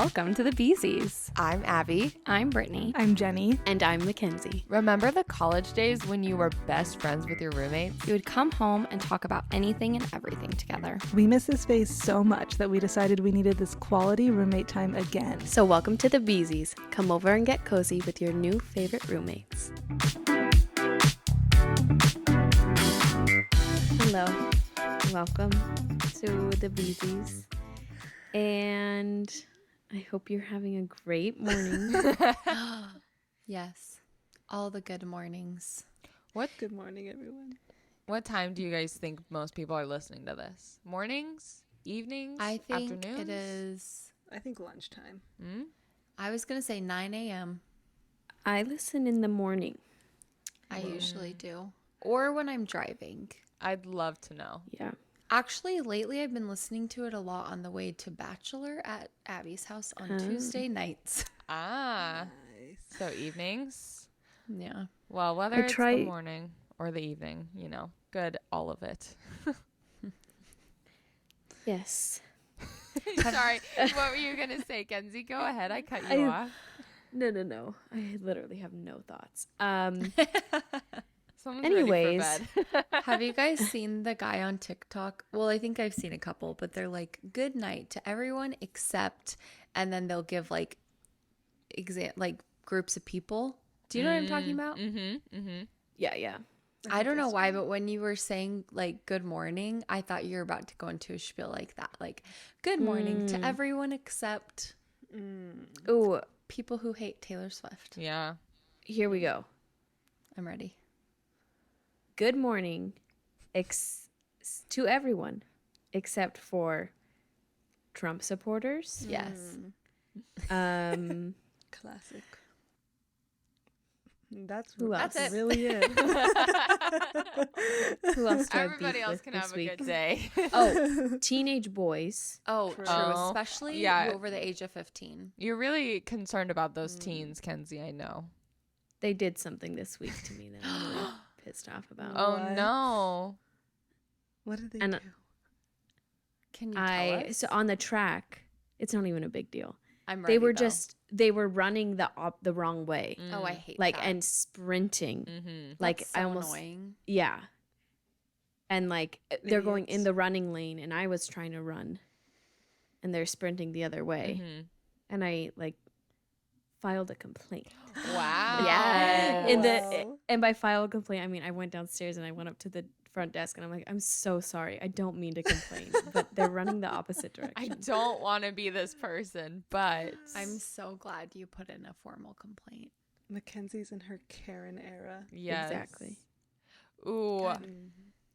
Welcome to the Beesies. I'm Abby. I'm Brittany. I'm Jenny. And I'm Mackenzie. Remember the college days when you were best friends with your roommates? We would come home and talk about anything and everything together. We miss this phase so much that we decided we needed this quality roommate time again. So welcome to the Beesies. Come over and get cozy with your new favorite roommates. Hello. Welcome to the Beesies. And I hope you're having a great morning. Yes. All the good mornings. Good morning, everyone. What time do you guys think most people are listening to this? Mornings? Evenings? I think afternoons? it is, I think lunchtime. I was going to say 9 a.m. I listen in the morning. I usually do. Or when I'm driving. I'd love to know. Yeah. Actually, lately I've been listening to it a lot on the way to Bachelor at Abby's house on Tuesday nights. Ah. Nice. So evenings? Yeah. Well, whether I it's try- the morning or the evening, you know, good, all of it. Yes. Sorry, what were you going to say, Kenzie? Go ahead, I cut you off. No. I literally have no thoughts. Someone's Anyways. ready for bed. Have you guys seen the guy on TikTok? Well, I think I've seen a couple, but they're like, good night to everyone except, and then they'll give like, groups of people. Do you know what I'm talking about? Yeah. I don't know why, but when you were saying like good morning, I thought you were about to go into a spiel like that. Like, good morning to everyone except Oh, people who hate Taylor Swift. Yeah. here we go. I'm ready. Good morning to everyone except for Trump supporters. Yes. Classic. That's Who else? That's it. really it. Who else do I Everybody beef else with can this have a week? good day. Oh, teenage boys. Oh, true. Oh, Especially yeah. over the age of 15. You're really concerned about those teens, Kenzie, I know. They did something this week to me that I'm really pissed off about. Oh, What? no. What did they And do? Can you tell us? So on the track, it's not even a big deal. I'm ready, They were though. they were running the wrong way, Oh, I hate like that. and sprinting, Mm-hmm. like That's so I almost annoying. yeah, and like they're going in Idiots. the running lane, and I was trying to run, and they're sprinting the other way, and I like filed a complaint. Wow. Yeah, Wow. and by file a complaint, I mean I went downstairs and I went up to the front desk and I'm like, I'm so sorry, I don't mean to complain, but they're running the opposite I direction. don't want to be this person, but I'm so glad you put in a formal complaint. Mackenzie's in her Karen era. yes. Exactly. Ooh,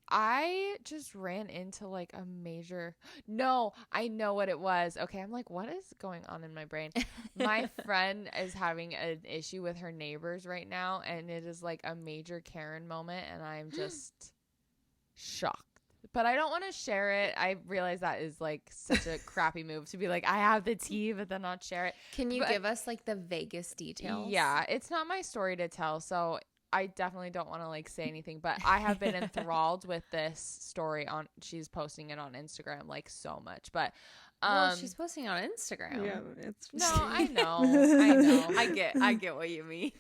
I just ran into like a major. No, I know what it was. Okay, I'm like, what is going on in my brain? My friend is having an issue with her neighbors right now, and it is like a major Karen moment, and I'm just shocked. But I don't want to share it. I realize that is like such a crappy move to be like, I have the tea, but then not share it. Can you But- give us like the vaguest details? Yeah, it's not my story to tell, so I definitely don't want to like say anything, but I have been enthralled with this story she's posting it on Instagram like so much. But Well, she's posting it on Instagram. Yeah, it's no, I know. I get what you mean.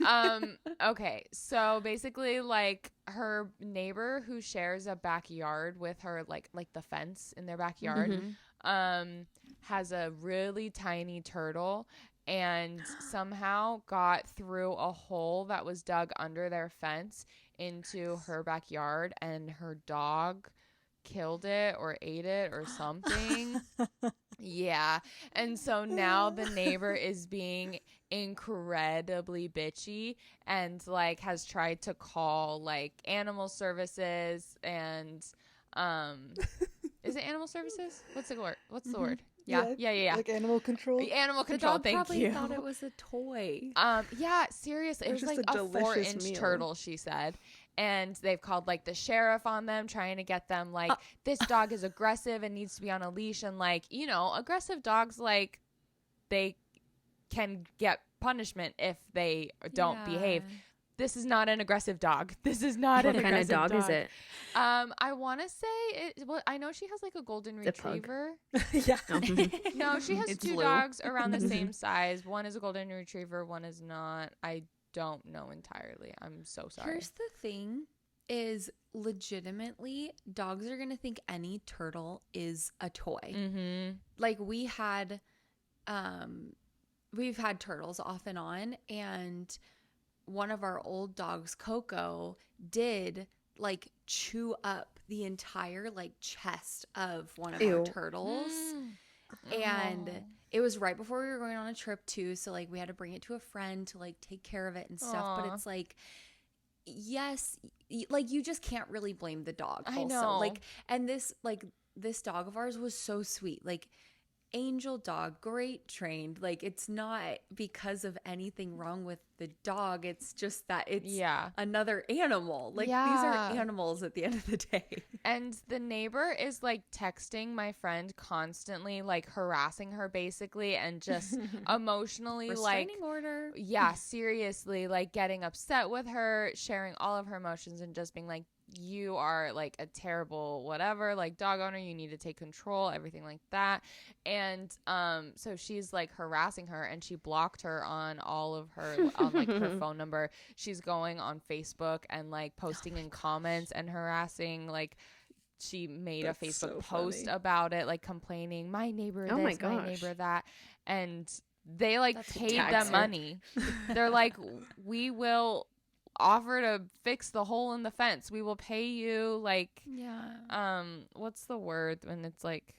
Okay, so basically like her neighbor who shares a backyard with her, like the fence in their backyard, has a really tiny turtle and somehow got through a hole that was dug under their fence into her backyard, and her dog killed it or ate it or something. Yeah. And so now the neighbor is being incredibly bitchy and like has tried to call like animal services and is it animal services? What's the word? Yeah. Like animal control. Animal The control, dog thank probably you. thought it was a toy. Yeah, seriously. It Or was just like a a delicious 4-inch meal. turtle, she said. And they've called like the sheriff on them, trying to get them like, this dog is aggressive and needs to be on a leash. And like, you know, aggressive dogs, like they can get punishment if they don't behave. This is not an aggressive dog. This is not What an kind of aggressive dog is it? I want to say it. Well, I know she has like a golden It's a pug. retriever. Yeah. Oh. No, she has It's two blue. dogs around the same size. One is a golden retriever. One is not. I don't know entirely. I'm so sorry. Here's the thing is legitimately dogs are going to think any turtle is a toy. Mm-hmm. Like we've had turtles off and on, and one of our old dogs, Coco, did like chew up the entire like chest of one of our Ew. turtles. Mm. And Oh. it was right before we were going on a trip too, so like we had to bring it to a friend to like take care of it and stuff. But Aw. it's like, yes, like you just can't really blame the dog. I Also. know. Like, and this dog of ours was so sweet. Like, angel dog, great trained. Like, it's not because of anything wrong with the dog. It's just that it's Yeah. another animal. Like, these Yeah. are animals at the end of the day. And the neighbor is like texting my friend constantly, like harassing her basically, and just emotionally like, Restraining order. yeah, seriously, like getting upset with her, sharing all of her emotions, and just being like, you are like a terrible whatever, like dog owner, you need to take control, everything like that. And so she's like harassing her, and she blocked her on all of her on like her phone number. She's going on Facebook and like posting in comments and harassing, like she made That's a Facebook so post funny. about it, like complaining, my neighbor Oh my this, my gosh. neighbor that. And they like That's paid tax them her. money. They're like, we will offer to fix the hole in the fence. We will pay you like Yeah. what's the word when it's like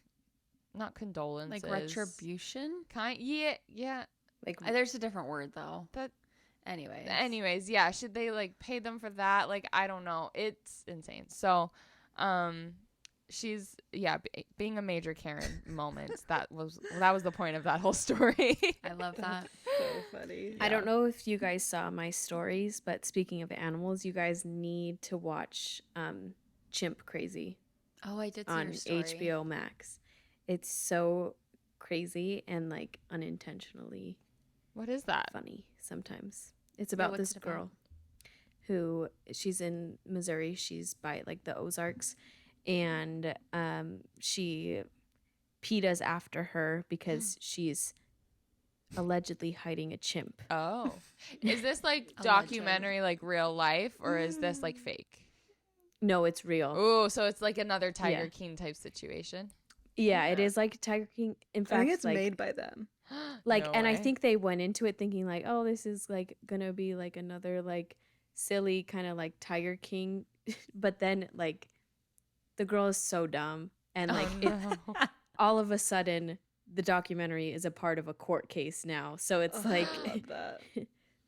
not condolences. Like retribution. Yeah. Like There's a different word though. That Anyways, yeah, should they like pay them for that? Like I don't know. It's insane. So she's being a major Karen moment. That was the point of that whole story. I love that. So funny. I don't know if you guys saw my stories, but speaking of animals, you guys need to watch Chimp Crazy Oh, I did see on your story. HBO Max. It's so crazy and like unintentionally What is that? funny sometimes. It's about what's this it about? girl who she's in Missouri. She's by like the Ozarks, and PETA's after her because she's allegedly hiding a chimp. Oh. Is this like Alleged. documentary like real life, or is this like fake? No, it's real. Oh, so it's like another Tiger Yeah. King type situation. Yeah, it Yeah. is like Tiger King. In I fact, think it's like, made by them. like, No and I way. think they went into it thinking like, oh, this is like gonna be like another like silly kind of like Tiger King, but then like the girl is so dumb, and like oh, it, no. all of a sudden the documentary is a part of a court case now. So it's Oh, like, I love that.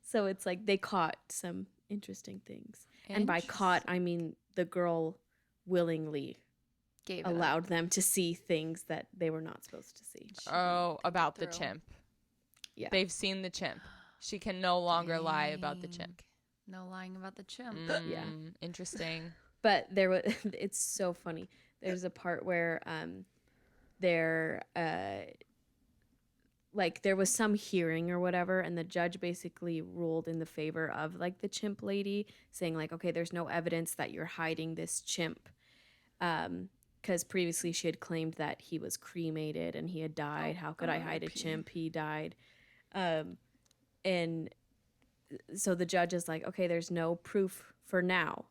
so it's like they caught some interesting things, and by caught I mean the girl willingly Gave it up. allowed them to see things that they were not supposed to see. Oh, about the through. chimp. Yeah. They've seen the chimp. She can no longer lie about the Dang. chimp. No lying about the chimp. Yeah. Interesting. But there was it's so funny. There's a part where there like there was some hearing or whatever, and the judge basically ruled in the favor of like the chimp lady, saying like, okay, there's no evidence that you're hiding this chimp, because previously she had claimed that he was cremated and he had died. How could I hide a R.I.P.. chimp? He died. And so the judge is like, okay, there's no proof for now.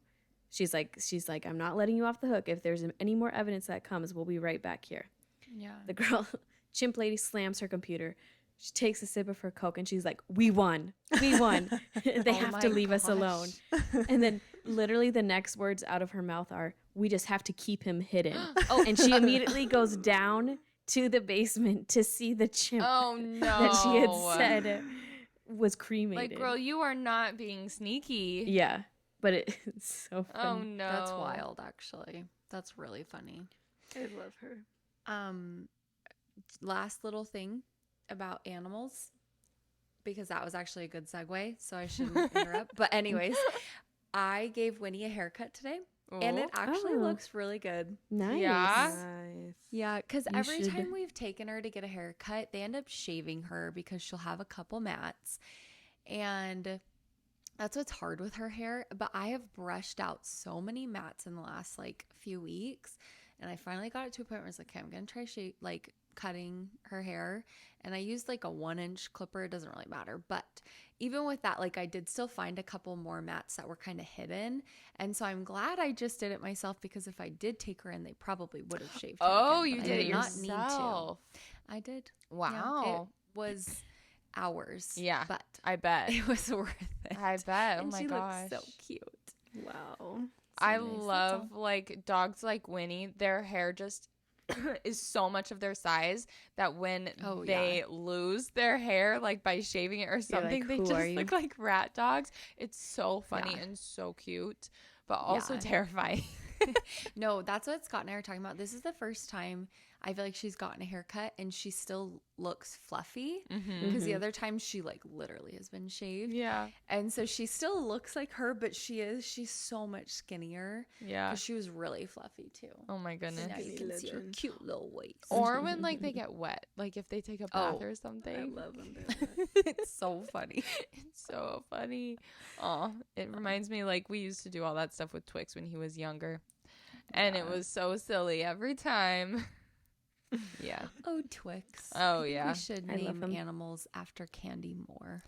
She's like, I'm not letting you off the hook. If there's any more evidence that comes, we'll be right back here. Yeah. The girl, chimp lady, slams her computer. She takes a sip of her Coke and she's like, we won. They Oh have my to leave us alone. gosh. And then literally the next words out of her mouth are, we just have to keep him hidden. And she immediately goes down to the basement to see the chimp Oh no. that she had said was cremated. Like, girl, you are not being sneaky. Yeah, but it's so funny. Oh no. That's wild, actually. That's really funny. I love her. Last little thing about animals, because that was actually a good segue, so I shouldn't interrupt. But anyways, I gave Winnie a haircut today, and it actually Oh. looks really good. Nice. Yeah. Nice. Yeah, because You every should- time we've taken her to get a haircut, they end up shaving her because she'll have a couple mats. And That's what's hard with her hair. But I have brushed out so many mats in the last like few weeks, and I finally got it to a point where I was like, okay, I'm gonna try cutting her hair, and I used like a 1-inch clipper. It doesn't really matter, but even with that, like I did still find a couple more mats that were kind of hidden, and so I'm glad I just did it myself, because if I did take her in, they probably would have shaved her Oh, again, you but did I it did not need to. yourself. I did. Wow. Yeah, it was hours. Yeah, but I bet. it was worth it. I bet. Oh And my she gosh. looked so cute. Wow. I nice. That's love like dogs like Winnie. Their hair just is so much of their size that when Oh, they lose their hair, like by shaving it or something, like, they "Who just are you?" look like rat dogs. It's so funny Yeah. and so cute, but also Yeah. terrifying. No, that's what Scott and I are talking about. This is the first time I feel like she's gotten a haircut and she still looks fluffy, because the other time she like literally has been shaved. Yeah. And so she still looks like her, but she's so much skinnier. Yeah. 'Cause she was really fluffy too. Oh my goodness. Now you Skinny can see her legend. cute little waist. Or when like they get wet, like if they take a bath Oh, or I something. love them. It's so funny. It's so funny. Oh, it reminds me like we used to do all that stuff with Twix when he was younger. And it was so silly every time. Yeah. Oh, Twix. Oh, I think yeah. We should I love name 'em. animals after candy more.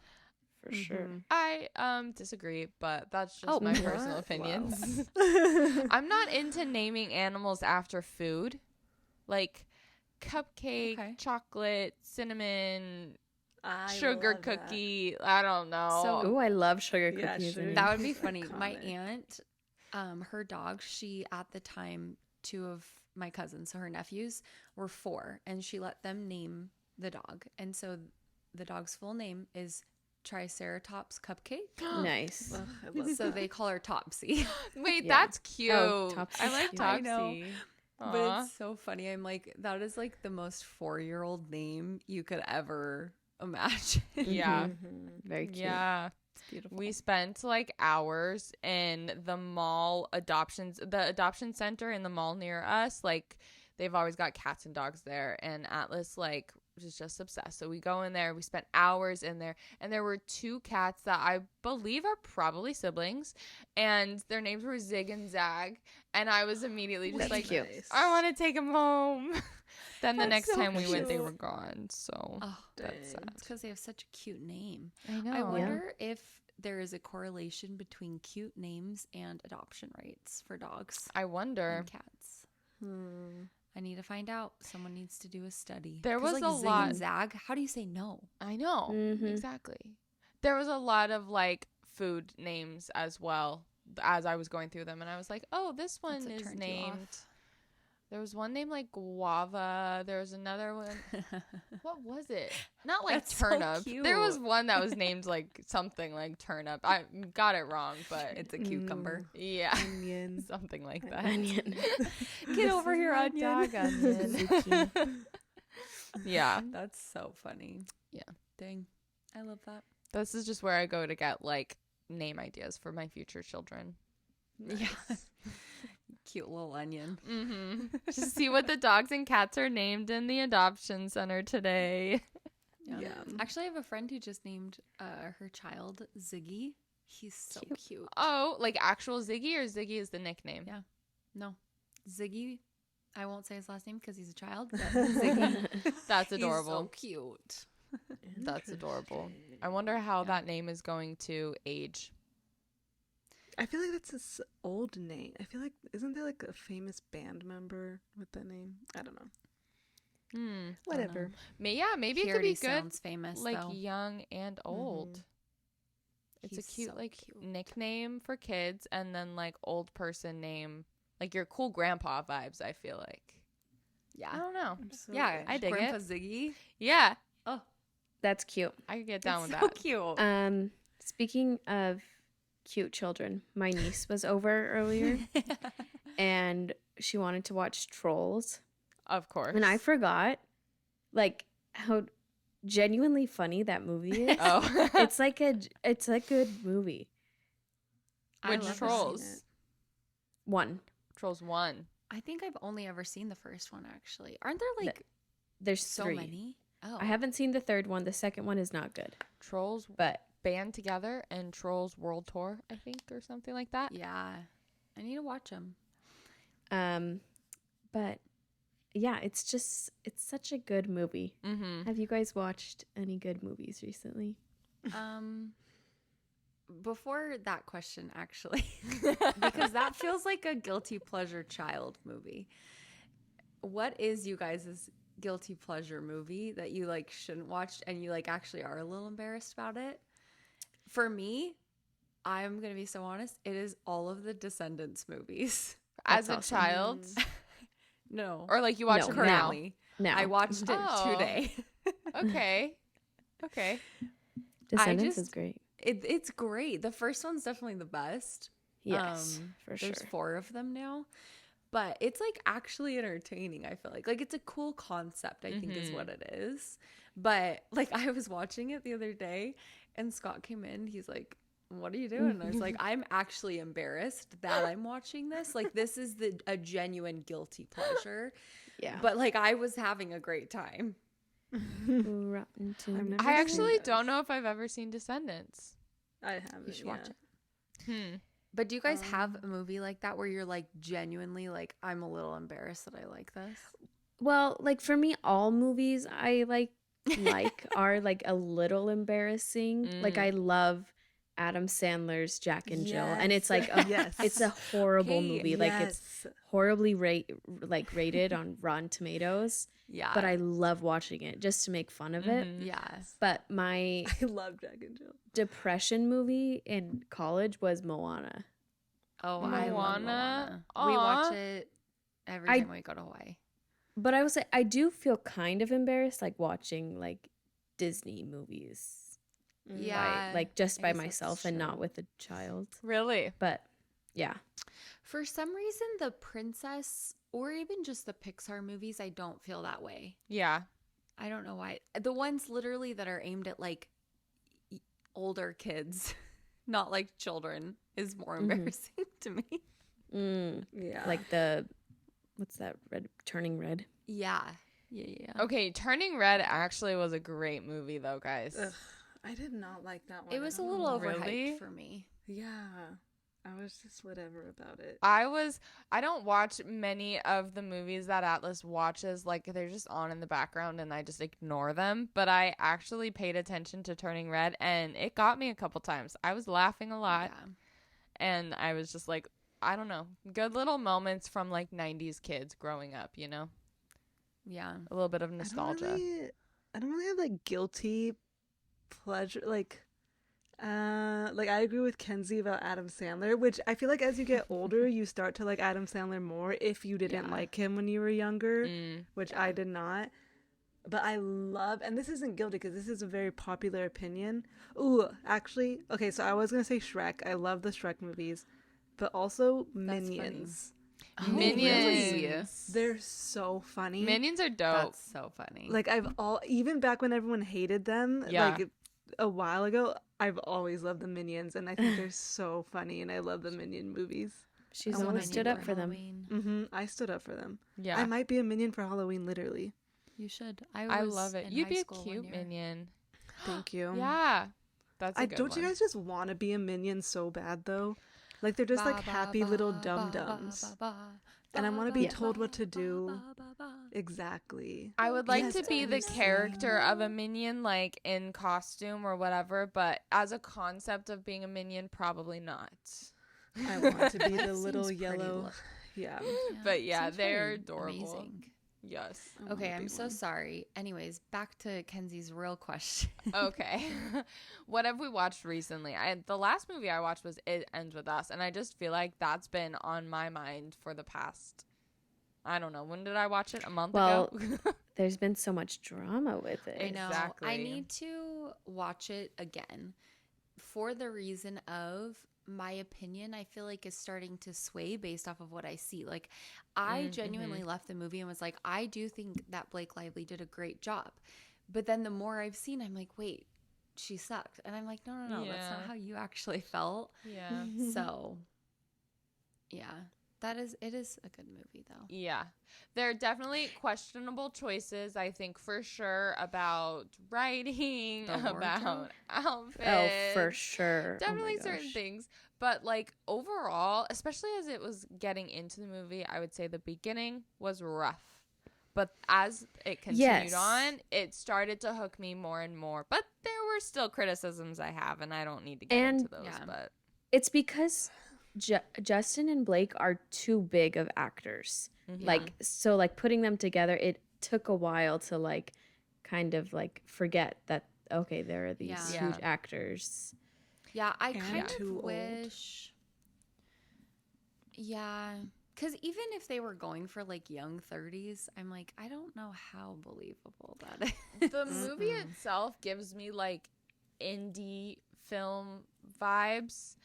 For sure. I disagree, but that's just Oh, my what? personal opinions. I'm not into naming animals after food. Like cupcake, Okay. chocolate, cinnamon, I sugar love that. cookie. I don't know. So- Oh, I love sugar Yeah, cookies. sugar and- That would be funny. My Iconic. aunt, her dog, she at the time, 2 of my cousins, so her nephews, were 4, and she let them name the dog. And so the dog's full name is Triceratops Cupcake. Nice. Ugh, I love So they call her Topsy. Wait, Yeah. that's cute. Oh, Topsy's I like cute. Topsy. I know. Aw. But it's so funny. I'm like, that is like the most 4-year-old name you could ever imagine. Yeah. Very cute. Yeah. It's beautiful. We spent like hours in the the adoption center in the mall near us. Like they've always got cats and dogs there, and Atlas like was just obsessed. So we go in there, we spent hours in there, and there were 2 cats that I believe are probably siblings, and their names were Zig and Zag, and I was immediately just That's like, cute. I want to take them home. Then the That's next so time we went, they cute. were gone. So Oh, that's Dang. sad. it's because they have such a cute name. I know. I wonder if there is a correlation between cute names and adoption rates for dogs I wonder. and cats. I need to find out. Someone needs to do a study. There 'Cause, was like, a Zig lot- and Zag. How do you say no? I know. Mhm. Exactly. There was a lot of like food names as well as I was going through them, and I was like, oh, this one That's what is turned you named. off. There was one named like guava. There was another one. What was it? Not like That's so turnip. There was cute. one that was named like something like turnip. I got it wrong, but It's a cucumber. yeah, Onion. something like that. Onion. Get over here, my onion. dog, Onion. Yeah, That's so funny. Yeah. Dang. I love that. this is just where I go to get like name ideas for my future children. Yeah. Cute little onion. Mm-hmm. Just see what the dogs and cats are named in the adoption center today. Yeah. Actually, I have a friend who just named her child Ziggy. He's so cute. Oh, like actual Ziggy, or Ziggy is the nickname? Yeah. No, Ziggy. I won't say his last name because he's a child. But Ziggy. That's He's adorable. so cute. That's adorable. I wonder how that name is going to age. I feel like that's his old name. I feel like isn't there like a famous band member with that name? I don't know. Whatever. Yeah, maybe He it could be already good, sounds famous, like though. young and old. It's He's a cute so like cute. nickname for kids, and then like old person name, like your cool grandpa vibes. I feel like. I Yeah. don't know. Yeah. I dig Grandpa it. Ziggy. Yeah, Oh, That's cute. I could get down it's with so that. cute. Speaking of cute children, my niece was over earlier and she wanted to watch Trolls. Of course. And I forgot like how genuinely funny that movie is. Oh, it's a good movie. I which love Trolls? it. One. Trolls 1. I think I've only ever seen the first one, actually. Aren't there like There's so three. many? Oh, I haven't seen the third one. The second one is not good, Trolls. but band together and Trolls World Tour, I think, or something like that. Yeah. I need to watch them. But yeah, it's such a good movie. Mm-hmm. Have you guys watched any good movies recently? Before that question, actually, because that feels like a guilty pleasure child movie. What is you guys' guilty pleasure movie that you like shouldn't watch and you like actually are a little embarrassed about it? For me, I'm gonna be so honest, it is all of the Descendants movies. As That's a awesome. child, No, or like you watch No, it now. now. currently. No, I watched it Oh. today. Okay. Okay. Descendants just- is great. It's great. The first one's definitely the best. Yes, for sure. There's 4 of them now. But it's like actually entertaining, I feel like. Like it's a cool concept, I think is what it is. But like I was watching it the other day and Scott came in, he's like, "What are you doing?" And I was like, "I'm actually embarrassed that I'm watching this. Like this is a genuine guilty pleasure." Yeah. But like I was having a great time. Rotten I've Tomatoes. never I seen actually those. don't know if I've ever seen Descendants. I haven't. You should watch yeah. it. But do you guys have a movie like that where you're like genuinely like, I'm a little embarrassed that I like this? Well, like for me, all movies I like are like a little embarrassing. Like I love Adam Sandler's Jack and Jill, and it's like Yes. it's a horrible Okay, movie. Like it's horribly rated on Rotten Tomatoes. Yeah. But I love watching it just to make fun of it. Yes. But my I love Jack and Jill. depression movie in college was Moana. Oh, I love Moana. Moana. We Aw. watch it every I- time we go to Hawaii. But I was like, I do feel kind of embarrassed, like watching like Disney movies, Yeah. like just I by guess that's myself and not true. with a child. Really? But yeah, For some reason, the princess or even just the Pixar movies, I don't feel that way. Yeah. I don't know why. The ones literally that are aimed at like older kids, not like children, is more embarrassing to me. Yeah. like what's that? Turning Red. Yeah. Yeah. Okay, Turning Red actually was a great movie though, guys. Ugh, I did not like that one. It I was a don't little know. overhyped Really? for me. Yeah. I was just whatever about it. I don't watch many of the movies that Atlas watches, like they're just on in the background and I just ignore them, but I actually paid attention to Turning Red and it got me a couple times. I was laughing a lot and I was just like, I don't know, good little moments from like 90s kids growing up, you know? Yeah. A little bit of nostalgia. I don't really have like guilty pleasure like I agree with Kenzie about Adam Sandler, which I feel like as you get older you start to like Adam Sandler more if you didn't like him when you were younger, which I did not. But I love, and this isn't guilty because this is a very popular opinion. Ooh, actually, okay, so I was gonna say Shrek. I love the Shrek movies, but also That's Minions. Minions. They're so funny. Minions are dope. That's so funny. Like even back when everyone hated them, Yeah. like a while ago, I've always loved the Minions, and I think they're so funny, and I love the Minion movies. She's I wanna always be stood more up for them. I stood up for them. Yeah. I might be a Minion for Halloween, literally. You should. I was love it. in You'd high be a school one cute year. minion. Thank you. Yeah. That's a I good don't you one. guys just want to be a Minion so bad though? Like they're just like happy little dum dums, and I want to be told what to do. Exactly. I would like Yes, to be the Elisa. character of a minion, like in costume or whatever, but as a concept of being a minion, probably not. I want to be the That little seems pretty yellow. lo- Yeah. But yeah, seems they're pretty adorable. Amazing. Yes. I Okay, wanna I'm be so one. sorry. Anyways, back to Kenzie's real question. Okay. What have we watched recently? The last movie I watched was It Ends With Us, and I just feel like that's been on my mind for the past, I don't know, when did I watch it? A month Well, ago? There's been so much drama with it. I know. I Exactly. need to watch it again for the reason of my opinion, I feel like is starting to sway based off of what I see. Like, I genuinely left the movie and was like, I do think that Blake Lively did a great job. But then the more I've seen, I'm like, wait, she sucked. And I'm like, no, that's not Yeah. how you actually felt. Yeah. So, yeah. it is a good movie though. Yeah. There are definitely questionable choices, I think, for sure, about writing, The about wardrobe? outfits. Oh, for sure. Oh my Definitely certain gosh. things. But, like, overall, especially as it was getting into the movie, I would say the beginning was rough. But as it continued Yes. on, it started to hook me more and more. But there were still criticisms I have, and I don't need to get And- into those. Yeah. But It's because Justin and Blake are too big of actors. Mhm. Like, so like putting them together, it took a while to like kind of like forget that, okay, there are these Yeah. huge actors. Yeah, I And kind too of old. wish. Yeah, because even if they were going for like young 30s, I'm like, I don't know how believable that is. the movie itself gives me, like, indie film vibes.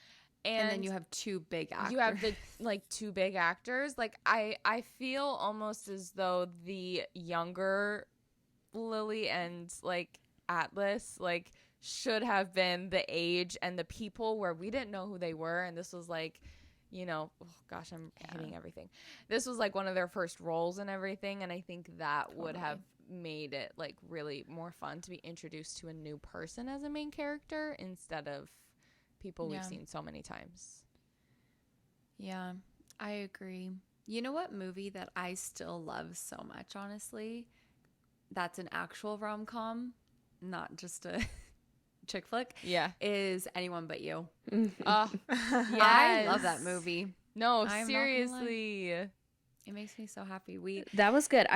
And then you have two big actors. you have the like two big actors. Like I feel almost as though the younger Lily and like Atlas like should have been the age and the people where we didn't know who they were, and this was like, you know, oh gosh, I'm hitting everything. This was like one of their first roles and everything, and I think that would have made it like really more fun to be introduced to a new person as a main character instead of people we've Yeah. seen so many times. Yeah, I agree. You know what movie that I still love so much, honestly? That's an actual rom-com, not just a chick flick, Yeah. is Anyone But You. Oh, I love that yes. movie. No, I'm not gonna lie. seriously. It makes me so happy. We That was good.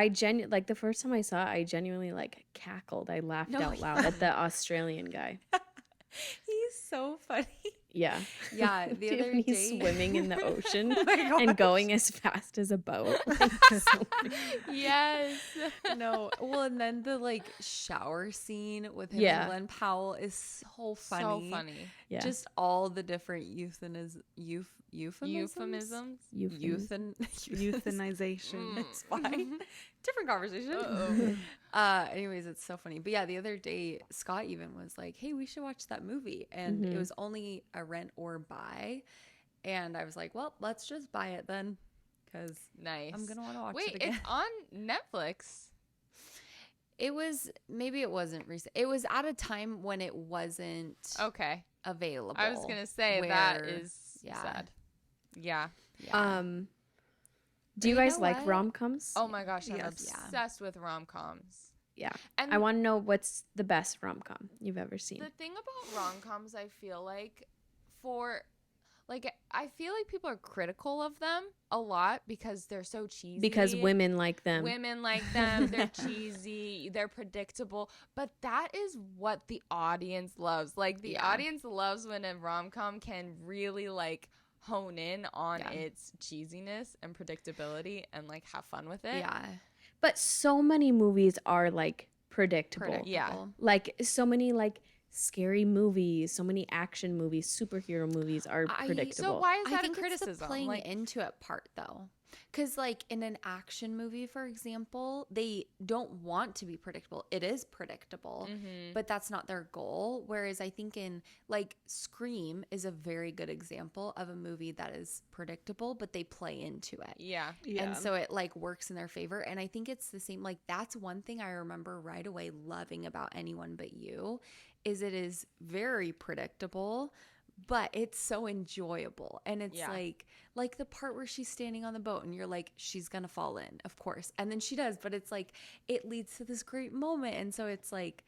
Like the first time I saw it, I genuinely like cackled. I laughed No, out loud at the Australian guy. He's so funny. Yeah. Yeah, the Dude, other when he's day swimming in the ocean Oh my and gosh. going as fast as a boat. Like, so funny. Yes. No, well, and then the like shower scene with him Yeah. and Glenn Powell is so funny. So funny. Yeah. Just all the different euphemisms. Euphemisms. Euthanization. It's fine. Different conversation. Uh-oh. Anyways, it's so funny. But yeah, the other day Scott even was like, "Hey, we should watch that movie," and it was only a rent or buy, and I was like, "Well, let's just buy it then, because Nice. I'm gonna want to watch Wait, it again." it's on Netflix. It was maybe it wasn't recent. It was at a time when it wasn't Okay. available. I was gonna say that where- is yeah. sad. Yeah. Yeah. Do you But you guys know like what? rom-coms? Oh my gosh, I'm Yes. Yeah. obsessed with rom-coms. Yeah. And I want to know what's the best rom-com you've ever seen. the thing about rom-coms, I feel like I feel like people are critical of them a lot because they're so cheesy. Because women like them. Women like them. They're cheesy. They're predictable. But that is what the audience loves. Like, the Yeah. audience loves when a rom-com can really, like, hone in on Yeah. its cheesiness and predictability and, like, have fun with it. Yeah. But so many movies are like predictable. Yeah. Like so many like scary movies, so many action movies, superhero movies are predictable. So why is I that think a it's the criticism? playing Like, into it part though. Because like in an action movie, for example, they don't want to be predictable. It is predictable, mhm. but that's not their goal. Whereas I think in like Scream is a very good example of a movie that is predictable, but they play into it. Yeah. Yeah. And so it like works in their favor. And I think it's the same. Like that's one thing I remember right away loving about Anyone But You is it is very predictable, but it's so enjoyable. And it's Yeah. like the part where she's standing on the boat and you're like, she's gonna fall in, of course. And then she does, but it's like it leads to this great moment. And so it's like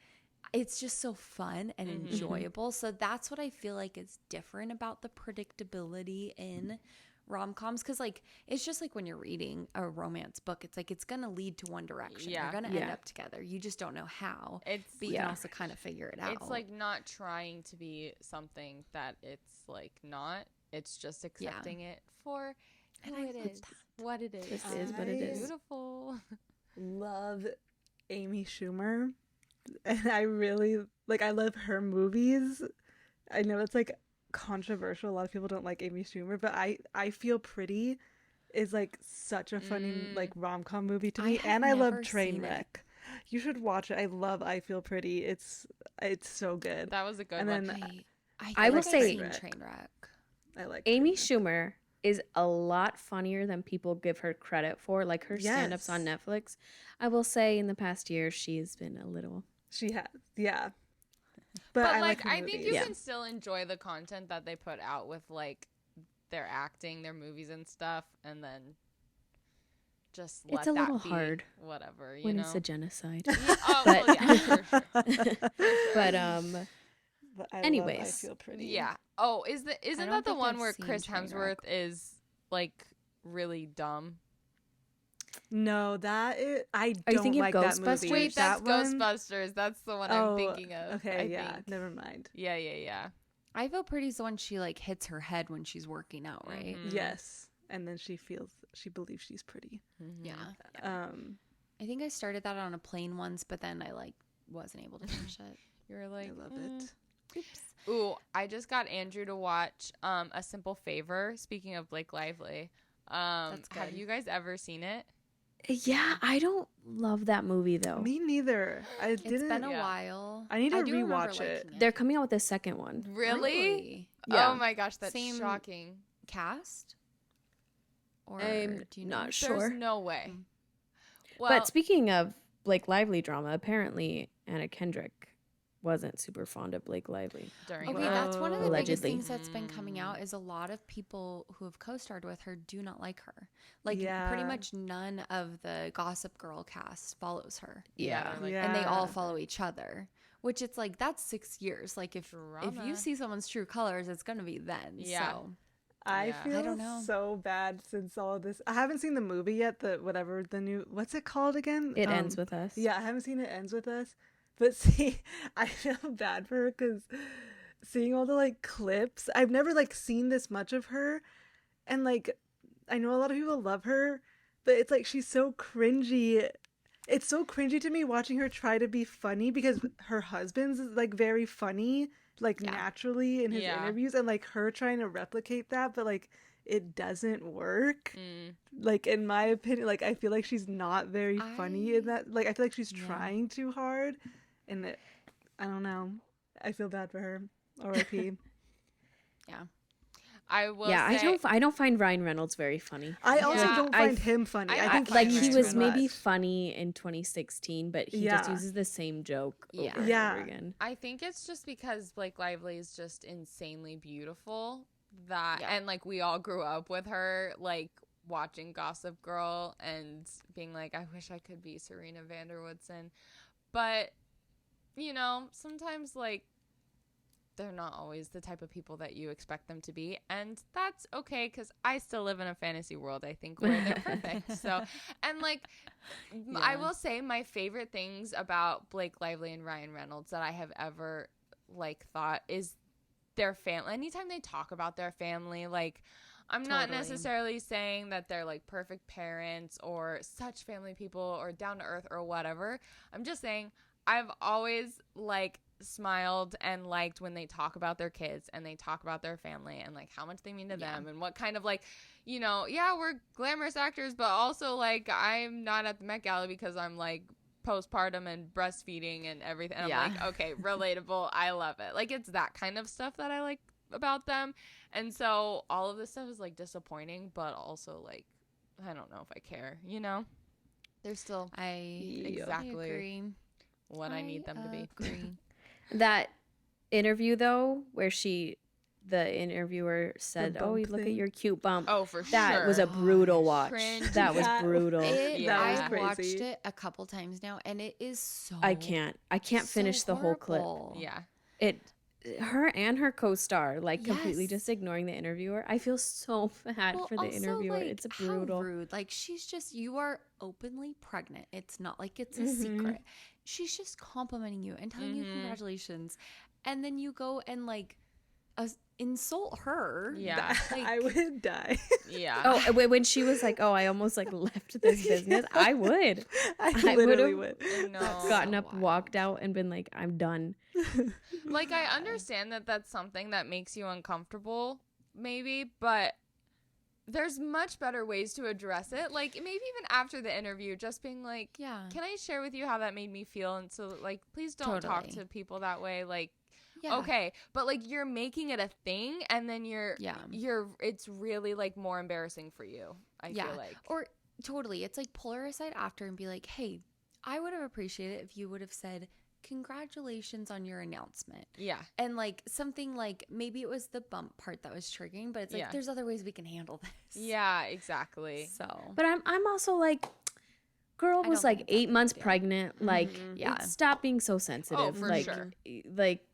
it's just so fun and enjoyable. So that's what I feel like is different about the predictability in rom-coms, because like it's just like when you're reading a romance book, it's like it's gonna lead to one direction. Yeah. They're gonna end Yeah. up together. You just don't know how, It's but you Yeah. can also kind of figure it out. It's like not trying to be something that it's like not. It's just accepting it for And who I it love is, what it is. This is what it I- is. Beautiful. Love Amy Schumer, and I really like. I love her movies. I know it's like controversial. A lot of people don't like Amy Schumer, but I Feel Pretty is like such a funny like rom-com movie to I me, have and I love never seen Trainwreck. You should watch it. I love I Feel Pretty. It's so good. That was a good And one. then Wait, I will think I've say- seen Trainwreck. I like Amy Trainwreck. Schumer is a lot funnier than people give her credit for. Like her stand-ups on Yes. Netflix. I will say in the past year she's been a little. She has, yeah. But I like her I think you movies. Yeah. can still enjoy the content that they put out with like their acting, their movies and stuff, and then just let It's a that little be hard whatever, you when know. it's a genocide. Yeah, oh, But- well, yeah, for sure. But But I Anyways. Feel Pretty. Yeah. Oh, isn't don't that the think one I've where seen Chris Trainwreck. Hemsworth is like really dumb? No, that is. I Are you don't thinking of like that movie. Ghostbusters? Wait, that's that one? Ghostbusters. That's the one Oh, I'm thinking of. okay, I yeah. think. Never mind. Yeah. I Feel Pretty is the one she like hits her head when she's working out, right? Mhm. Yes, and then she believes she's pretty. Mhm. Yeah. I think I started that on a plane once, but then I like wasn't able to finish it. You're like, I love it. Oops. Ooh, I just got Andrew to watch A Simple Favor. Speaking of Blake Lively, That's have good. you guys ever seen it? yeah, I don't love that movie though. Me neither. I didn't. It's been a Yeah. while. I need to do remember rewatch it. liking They're coming out with a second one. Really? Yeah. Oh my gosh, that's Same- shocking. Cast? Or I'm do you know? not sure. There's no way. Mm. Well, But speaking of Blake Lively drama, apparently Anna Kendrick wasn't super fond of Blake Lively. during Okay, that. that's one of the biggest Allegedly. things that's been coming out is a lot of people who have co-starred with her do not like her. Like pretty Yeah. much none of the Gossip Girl cast follows her. Yeah, they're like, Yeah. And they all follow each other. Which it's like that's 6 years. Like if Drama. you see someone's true colors, it's gonna be then. Yeah. So I Yeah. feel I don't know. so bad since all of this. I haven't seen the movie yet. The new what's it called again? It ends with us. Yeah, I haven't seen It Ends With Us. But see, I feel bad for her because seeing all the like clips, I've never like seen this much of her, and like I know a lot of people love her, but it's like she's so cringy. It's so cringy to me watching her try to be funny because her husband's like very funny, like Yeah. naturally in his Yeah. interviews, and like her trying to replicate that, but like it doesn't work. Mm. Like in my opinion, like I feel like she's not very funny in I- that. Like I feel like she's Yeah. trying too hard, and I don't know. I feel bad for her. R.I.P. I will Yeah, say, I don't find Ryan Reynolds very funny. I also Yeah, don't I find him funny. I I think don't Like find he Ryan was too maybe much. funny in 2016, but he Yeah. just uses the same joke over Yeah. and Yeah. over again. I think it's just because Blake Lively is just insanely beautiful that Yeah. and like we all grew up with her like watching Gossip Girl and being like I wish I could be Serena van der Woodsen. But you know, sometimes like they're not always the type of people that you expect them to be, and that's okay because I still live in a fantasy world, I think, where they're perfect. So, and like, I Yeah. will say my favorite things about Blake Lively and Ryan Reynolds that I have ever like thought is their family. Anytime they talk about their family, like, I'm not Totally. necessarily saying that they're like perfect parents or such family people or down to earth or whatever. I'm just saying I've always like smiled and liked when they talk about their kids and they talk about their family and like how much they mean to Yeah. them and what kind of like, you know, yeah, we're glamorous actors, but also like I'm not at the Met Gala because I'm like postpartum and breastfeeding and everything. And Yeah. I'm like, okay, relatable. I love it. Like it's that kind of stuff that I like about them. And so all of this stuff is like disappointing, but also like I don't know if I care, you know? They're still I Exactly. agree. what I need them to be. Agree. That interview though, where the interviewer said, "Oh, bump you look at thing? your cute bump." Oh, for sure. That was a brutal Gosh. watch. Cringe. That was That- brutal. Yeah. That was I've crazy. watched it a couple times now, and it is so. I can't finish so the whole clip. horrible. Yeah. Her and her co-star like completely Yes. just ignoring the interviewer. I feel so bad Well, for the also, interviewer. like, It's how brutal. rude. Like she's just you are openly pregnant. It's not like it's a Mhm. secret. She's just complimenting you and telling you Mhm. congratulations, and then you go and like insult her. Yeah. Like- I would die. Yeah. Oh, when she was like, "Oh, I almost like left this business," Yeah. I would I I literally would've- would. No. gotten so up, wild. walked out, and been like, "I'm done." Like I understand that that's something that makes you uncomfortable maybe, but there's much better ways to address it. Like maybe even after the interview just being like, Yeah. "Can I share with you how that made me feel?" And so like please don't talk Totally. to people that way. Like Yeah. okay, but like you're making it a thing, and then you're it's really like more embarrassing for you. I feel like, or totally, it's like pull her aside after and be like, hey, I would have appreciated it if you would have said congratulations on your announcement. yeah, And like something like maybe it was the bump part that was triggering, but it's like there's other ways we can handle this. yeah, exactly. So, But I'm also like, girl I was don't like think it's that 8 months big a deal. pregnant. Like, Yeah. stop being so sensitive. for like, sure. Like,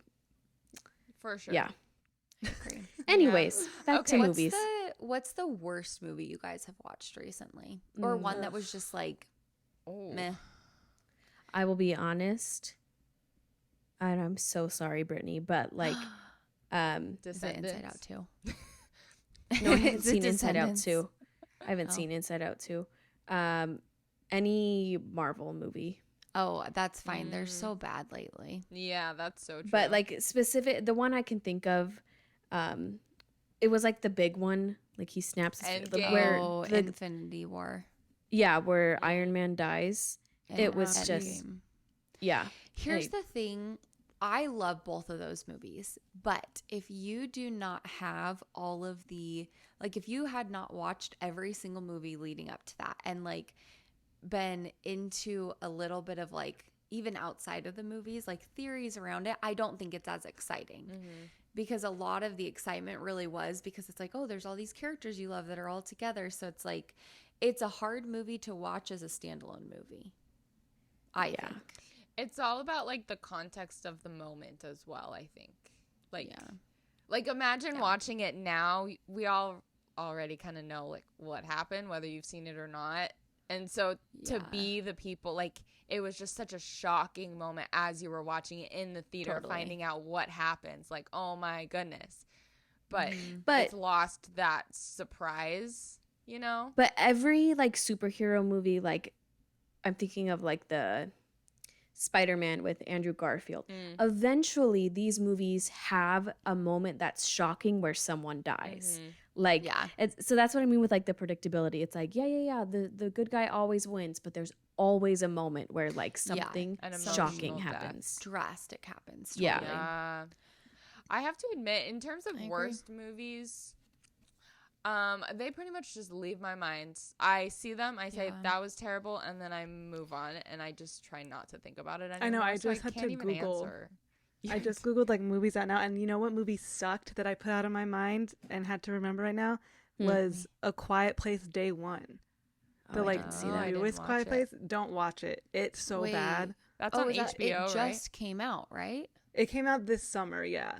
For sure. yeah. I agree. Anyways, back Okay. to What's movies. What's the worst movie you guys have watched recently, or one that was just like Oh. meh? I will be honest, and I'm so sorry, Brittany, but like, Is it Inside Out too? no, I haven't Is it seen Inside Out Descendants? 2. I haven't Oh. seen Inside Out 2. Any Marvel movie. Oh, that's fine. They're so bad lately. Yeah, that's so true. But like specific, the one I can think of, it was like the big one. Like he snaps his Endgame. where Oh, the, Infinity War. where Iron Man dies. It was Endgame. just yeah. Here's like- the thing. I love both of those movies, but if you do not have all of the, like, if you had not watched every single movie leading up to that and like been into a little bit of like even outside of the movies, like theories around it, I don't think it's as exciting. Because a lot of the excitement really was because it's like, oh, there's all these characters you love that are all together. So it's like, it's a hard movie to watch as a standalone movie. I think. it's all about like the context of the moment as well, I think. Like, Yeah. like imagine watching it now. We all already kind of know like what happened, whether you've seen it or not. And so to Yeah. be the people, like it was just such a shocking moment as you were watching it in the theater, Totally. finding out what happens. Like, oh my goodness. But But it's lost that surprise, you know? But every like superhero movie, like I'm thinking of like the Spider-Man with Andrew Garfield. Eventually, these movies have a moment that's shocking where someone dies. Like, Yeah. so that's what I mean with like the predictability. It's like, yeah. The good guy always wins, but there's always a moment where like something an shocking emotional death. happens. Drastic happens. Yeah. Totally. Yeah. I have to admit, in terms of I agree. worst movies, they pretty much just leave my mind. I see them, I say Yeah. that was terrible, and then I move on, and I just try not to think about it anymore. I know, I so just had can't to even Google. answer. I just googled like movies out now, and you know what movie sucked that I put out of my mind and had to remember right now was A Quiet Place Day One. The Oh, I like didn't see Oh, I that. didn't newest watch Quiet it. Place. Don't watch it. It's so Wait. bad. That's Oh, on is that- HBO, it right? just came out, right? It came out this summer. Yeah,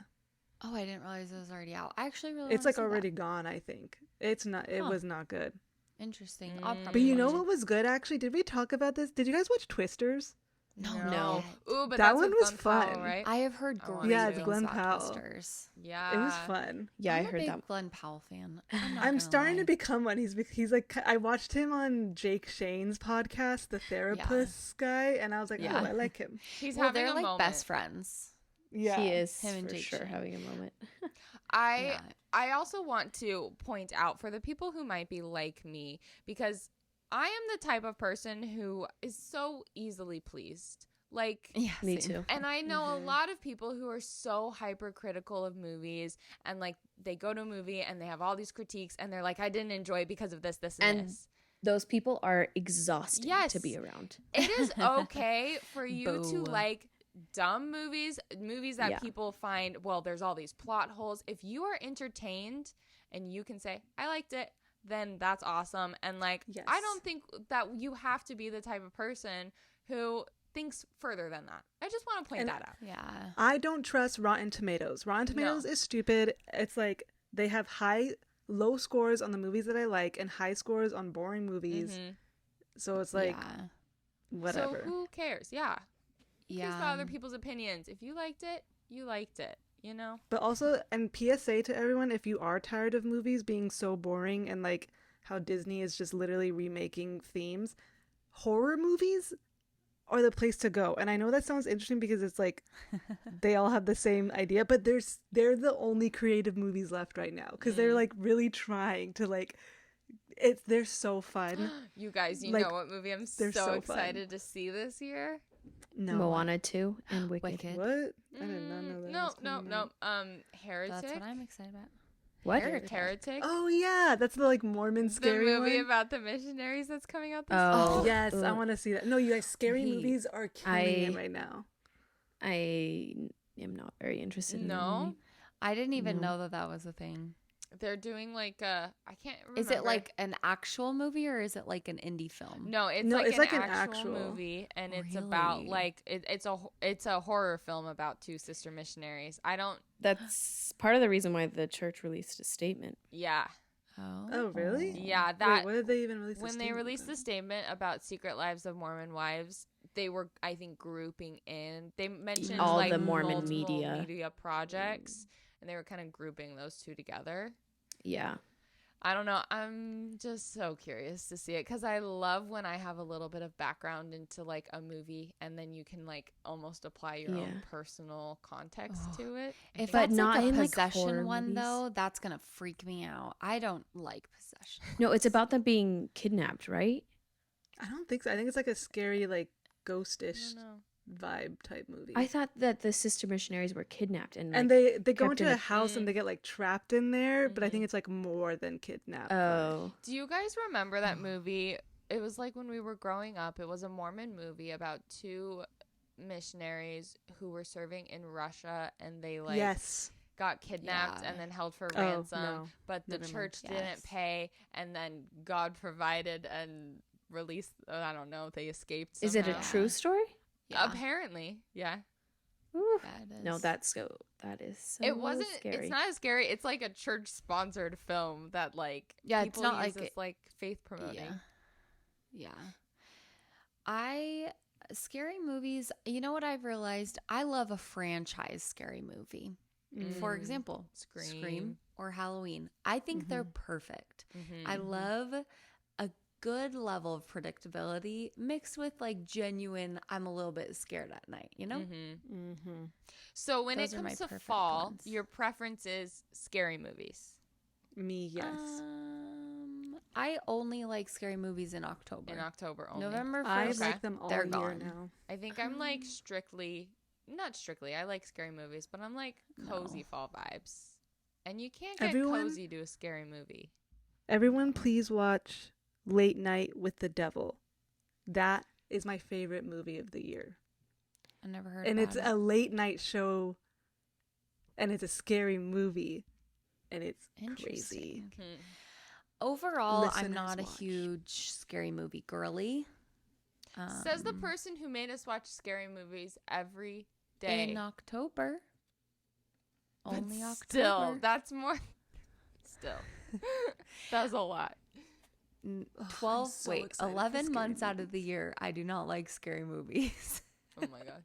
Oh, I didn't realize it was already out. I actually really it's wanna like see that. already gone. I think it's not. It Huh. was not good. Interesting. I'll Mm. But probably you know watch what was good actually? Did we talk about this? Did you guys watch Twisters? No. Ooh, but That that's one with was Glenn Powell, fun. right? I have heard I great wanna Yeah, see it's it. Glenn things about Powell. Twisters. Yeah. It was fun. Yeah, I I'm a heard big that. Glenn Powell fan. I'm starting to become one. He's like, I watched him on Jake Shane's podcast, The Therapist guy, and I was like, Yeah. oh, I like him. He's Well, having they're a like moment. best friends. Yeah, He is Him and for Jake sure Shane. having a moment. I also want to point out for the people who might be like me, because I am the type of person who is so easily pleased. Like, Yeah, Me same. too. and I know a lot of people who are so hypercritical of movies, and like they go to a movie and they have all these critiques and they're like, I didn't enjoy it because of this, this, and And this. Those people are exhausting Yes. to be around. It is okay for you to Boo. like dumb movies that Yeah. people find, well, there's all these plot holes. If you are entertained and you can say, I liked it, then that's awesome. And like, Yes. I don't think that you have to be the type of person who thinks further than that. I just want to point And that out. Yeah. I don't trust Rotten Tomatoes. Rotten Tomatoes is stupid. It's like they have low scores on the movies that I like and high scores on boring movies. Mhm. So it's like yeah. whatever. So who cares? Yeah. Who cares Yeah. about other people's opinions? If you liked it, you liked it, you know? But also, and PSA to everyone, if you are tired of movies being so boring and like how Disney is just literally remaking themes, horror movies are the place to go. And I know that sounds interesting because it's like they all have the same idea, but they're the only creative movies left right now because they're like really trying to like they're so fun. You guys, you Like, know what movie I'm so they're so fun. excited to see this year? No. Moana 2 and Wicked. Wicked. What? I did not know that. No, was no, coming no. out. Heretic. That's what I'm excited about. What? Heretic. Oh yeah, that's the like Mormon the scary movie one. about the missionaries that's coming out this Oh, Yes, I ugh. want to see that. No, you guys, scary Wait, movies are killing it I- right now. I am not very interested in that No? movie. I didn't even No. know that that was a thing. They're doing like I can't remember. Is it like an actual movie or is it like an indie film? No, it's No, like it's an like an actual actual. movie, and it's about Really? like it's a horror film about two sister missionaries. I don't. That's part of the reason why the church released a statement. Yeah, Oh, really? yeah. That Wait, what did they even release? a when they statement released the about? statement about Secret Lives of Mormon Wives, they were, I think, grouping in. They mentioned All like the Mormon multiple media. projects, and they were kind of grouping those two together. Yeah. I don't know. I'm just so curious to see it because I love when I have a little bit of background into like a movie, and then you can like almost apply your Yeah. own personal context to it. If But that's not like a in, like, possession horror one movies. though, that's gonna freak me out. I don't like possession. No, it's about them being kidnapped, right? I don't think so. I think it's like a scary, like I ghostish don't know. vibe type movie. I thought that the sister missionaries were kidnapped and, and like, they go kept into in a a- house and they get like trapped in there, but I think it's like more than kidnapped. oh, Do you guys remember that movie? It was like when we were growing up. It was a Mormon movie about two missionaries who were serving in Russia, and they like yes. got kidnapped Yeah. and then held for Oh, ransom. no. But the Never mind. church Yes. didn't pay, and then God provided and released. I don't know. They escaped. is it a somehow. true story? Yeah. Apparently, yeah. Ooh. Yeah, it No, is. that is so It wasn't. scary. It's not as scary. It's like a church-sponsored film that like Yeah, it's people not use like as it- like faith promoting. Yeah. Scary movies, you know what I've realized? I love a franchise scary movie. For Mm. example, Scream. or Halloween. I think they're perfect. I love a good level of predictability mixed with like genuine, I'm a little bit scared at night, you know? Mm-hmm. So when Those it are my comes to perfect fall, ones. your preference is scary movies Me, yes. I only like scary movies in October. in October only. November 1st. I Okay. like them all They're year gone. now. I think I'm like not strictly. I like scary movies, but I'm like cozy fall vibes. And you can't get Everyone- cozy to a scary movie. Everyone, please watch Late Night with the Devil. That is my favorite movie of the year. I never heard And about it's it. a late night show, and it's a scary movie, and it's crazy. Interesting. Overall, I'm Listeners not a watch. huge scary movie girly. Says the Um, person who made us watch scary movies every day. in October. But Only October. Still, that's more. Still, that's a lot. 12, so wait, excited for 11 scary months out of the year, I do not like scary movies. Oh my gosh.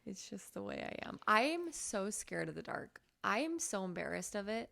It's just the way I am. I am so scared of the dark. I am so embarrassed of it.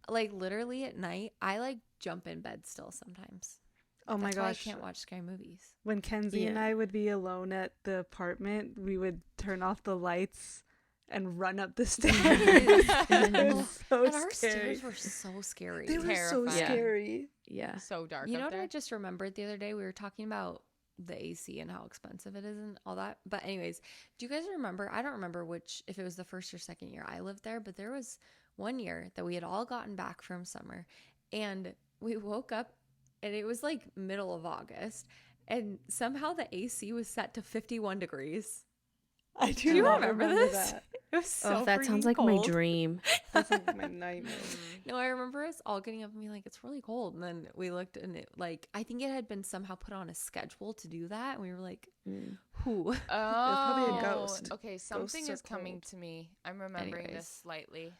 Like literally at night, I like jump in bed still sometimes. Oh my That's why I gosh. can't watch scary movies. When Kenzie and Yeah. I would be alone at the apartment, we would turn off the lights and run up the stairs. It was so And our scary. stairs were so scary. They were so terrifying. scary. Yeah. So dark. You know up what I there. just remembered the other day? We were talking about the AC and how expensive it is and all that. But anyways, do you guys remember? I don't remember if it was the first or second year I lived there, but there was one year that we had all gotten back from summer and we woke up and it was like middle of August and somehow the AC was set to 51 degrees. I Do you not remember this? that. It was so Oh, that sounds freaking like my cold. dream. That's like my nightmare. No, I remember us all getting up and being like, it's really cold. And then we looked and it like, I think it had been somehow put on a schedule to do that. And we were like, who? Oh, probably a ghost. Okay, something Ghosts are is coming cold. to me. I'm remembering Anyways. this slightly.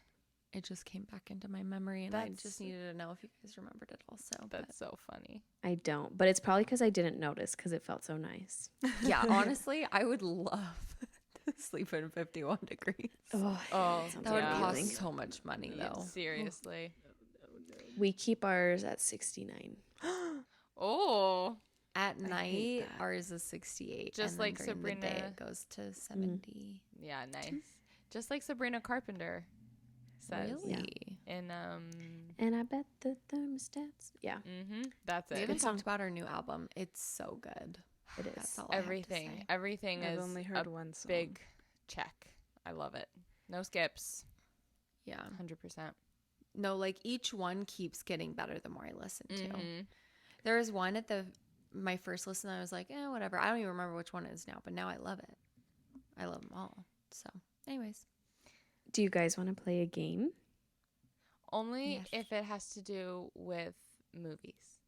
It just came back into my memory and I That's- just needed to know if you guys remembered it also. but- That's so funny. I don't, but it's probably because I didn't notice because it felt so nice. yeah, honestly, I would love to sleep in 51 degrees. Oh, Oh, sounds That would yeah. cost amazing. so much money though. Seriously. We keep ours at 69. Oh, At hate night, that. ours is 68. Just and then like during the day, Sabrina. it goes to 70. yeah, nice. Just like Sabrina Carpenter says Really? in And I bet the thermostats. Yeah. that's We it. haven't talked about our new album. It's so good. It is. That's all I have to Everything. say. Everything I've is only a heard one song. big check. I love it. No skips. Yeah. 100%. No, like each one keeps getting better the more I listen to. Mhm. There was one at my first listen I was like, whatever. I don't even remember which one it is now, but now I love it. I love them all. So, anyways. Do you guys want to play a game? Only Yes. if it has to do with movies.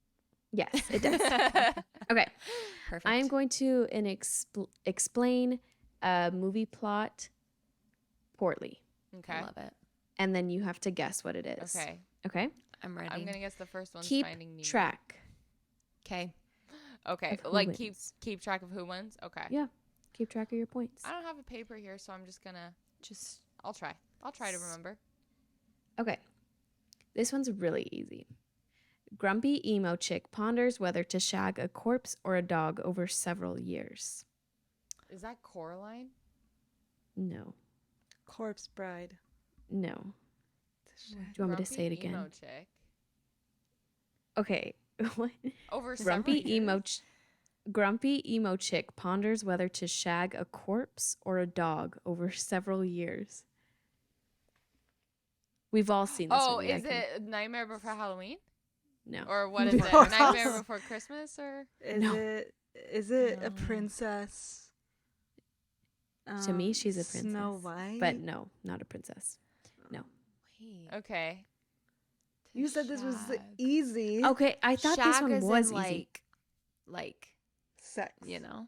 Yes, it does. Okay. Perfect. I'm going to explain a movie plot poorly, Okay. I love it. and then you have to guess what it is. Okay. Okay? I'm ready. I'm gonna guess the first one's Keep Finding Nemo. track. Okay. Okay. of who Like wins. keep track of who wins. Okay. Yeah. Keep track of your points. I don't have a paper here, so I'm just gonna. I'll try. I'll try to remember. Okay. This one's really easy. Grumpy emo chick ponders whether to shag a corpse or a dog over several years. Is that Coraline? No. Corpse Bride. No. Do you want me to say it Grumpy again? Emo chick. Okay. What? Over several Grumpy emo years? Grumpy emo chick ponders whether to shag a corpse or a dog over several years. We've all seen this Oh, movie. I is can- it Nightmare Before Halloween? No. Or what is it? No. Nightmare Before Christmas? Or Is it a No. princess? To me, she's a Snow princess. White. But no, not a princess. No. Wait. okay. You said this was Shag. easy. Okay, I thought this Shag one as in, was easy. like, Sex. you know?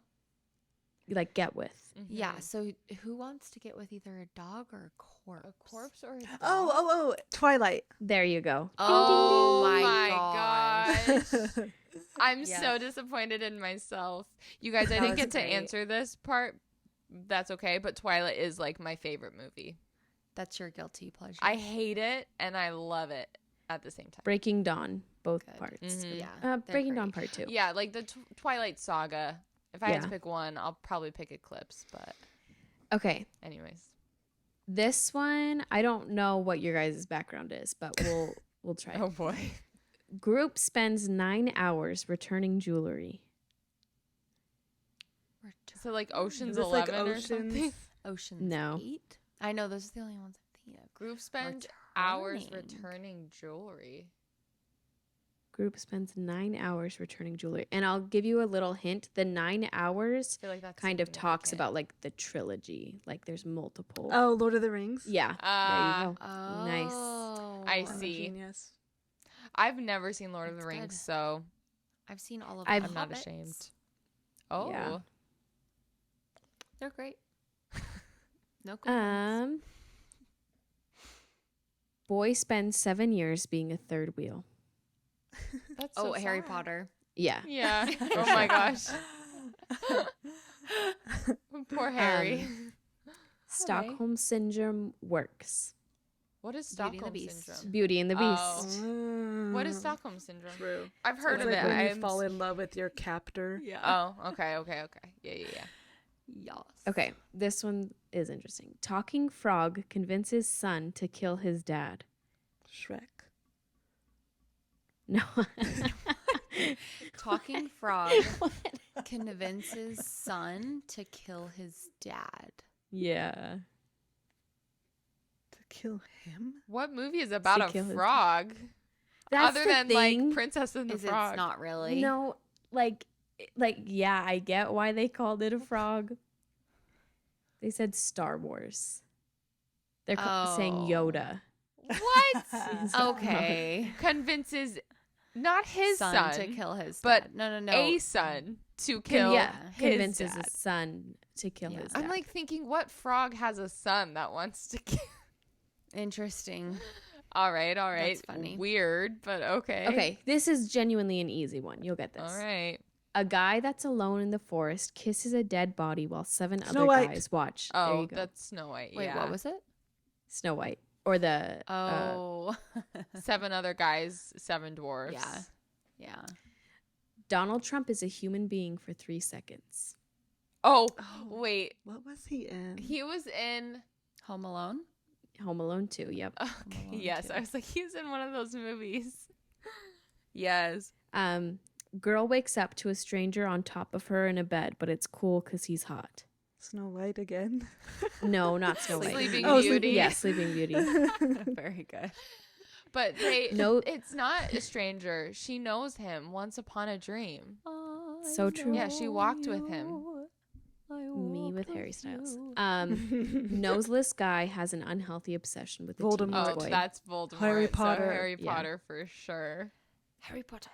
Like get with. Yeah. Mhm. So who wants to get with either a dog or a corpse? A corpse or a dog? Oh, Twilight. There you go. Oh Oh my my gosh. gosh. I'm Yes. so disappointed in myself. You guys, I That didn't was get to great. answer this part. That's okay, but Twilight is like my favorite movie. That's your guilty pleasure. I hate it and I love it at the same time. Breaking Dawn, both Good. parts. Mhm. Yeah. Uh, they're Breaking Dawn great. Part 2. Yeah, like the Twilight Saga. If I had to Yeah. pick one, I'll probably pick Eclipse, but Okay, anyways. this one, I don't know what your guys' background is, but we'll try. Oh boy. Group spends 9 hours returning jewelry. So like Is Ocean's this like 11 or something. Oceans? Ocean's No. 8? I know those are the only ones I'm thinking of. Group spends hours Returning. returning jewelry. Group spends 9 hours returning jewelry. And I'll give you a little hint. The 9 hours I feel like that's kind of talks significant. about like the trilogy. Like there's multiple. Oh, Lord of the Rings. Yeah. Ah, there you go. Oh. Nice. I I'm a see. genius. I've never seen Lord of the That's Rings, good. so I've seen all of I've- them. I'm not Hobbits. ashamed. Oh. Yeah. They're great. No complaints. Boy spends 7 years being a third wheel. That's Oh, so Harry sad. Potter. Yeah. Yeah. Oh my gosh. Poor Harry. Stockholm syndrome works. What is Beauty and the Stockholm Beast. syndrome? Beauty and the Beast. Oh. What is Mm, Stockholm syndrome? True. I've heard It's of like it. when you I'm fall in love with your captor. Oh, okay. Yeah. Yes. Okay, this one is interesting. Talking frog convinces son to kill his dad. Shrek. No. Talking frog convinces son to kill his dad. Yeah. To kill him? What movie is about To a kill his- frog? That's Other the than thing. like Princess and the Is Frog. it's not really? No, like yeah, I get why they called it a frog. They said Star Wars. They're saying Oh. Yoda. What? Okay. Convinces not his son, to kill his but dad. No. a son to kill yeah, his convinces dad. his son to kill Yeah. his dad. I'm like thinking, what frog has a son that wants to kill? Interesting. All right. That's funny. Weird, but okay. okay, this is genuinely an easy one. You'll get this. All right. A guy that's alone in the forest kisses a dead body while 7 Snow other White. guys watch. there Oh, you go. that's Snow White. Wait, yeah. what was it? Snow White or the Oh. 7 other guys, 7 dwarves. Yeah. Yeah. Donald Trump is a human being for 3 seconds. Oh, Oh. wait. What was he in? He was in. Home Alone? Home Alone 2. Yep. Okay, Alone yes, too. I was like, he's in one of those movies. Yes. Girl wakes up to a stranger on top of her in a bed, but it's cool because he's hot. Snow White again. No, not Snow White. Sleeping Oh, Beauty. Yeah, Sleeping Beauty. Very good. But No. it's not a stranger. She knows him once upon a dream. So true. Yeah, she walked with him. Me with Harry Styles. Noseless guy has an unhealthy obsession with a Voldemort. teenage Oh, boy. that's Voldemort. Harry So Potter. Harry Yeah. Potter for sure. Harry Potter.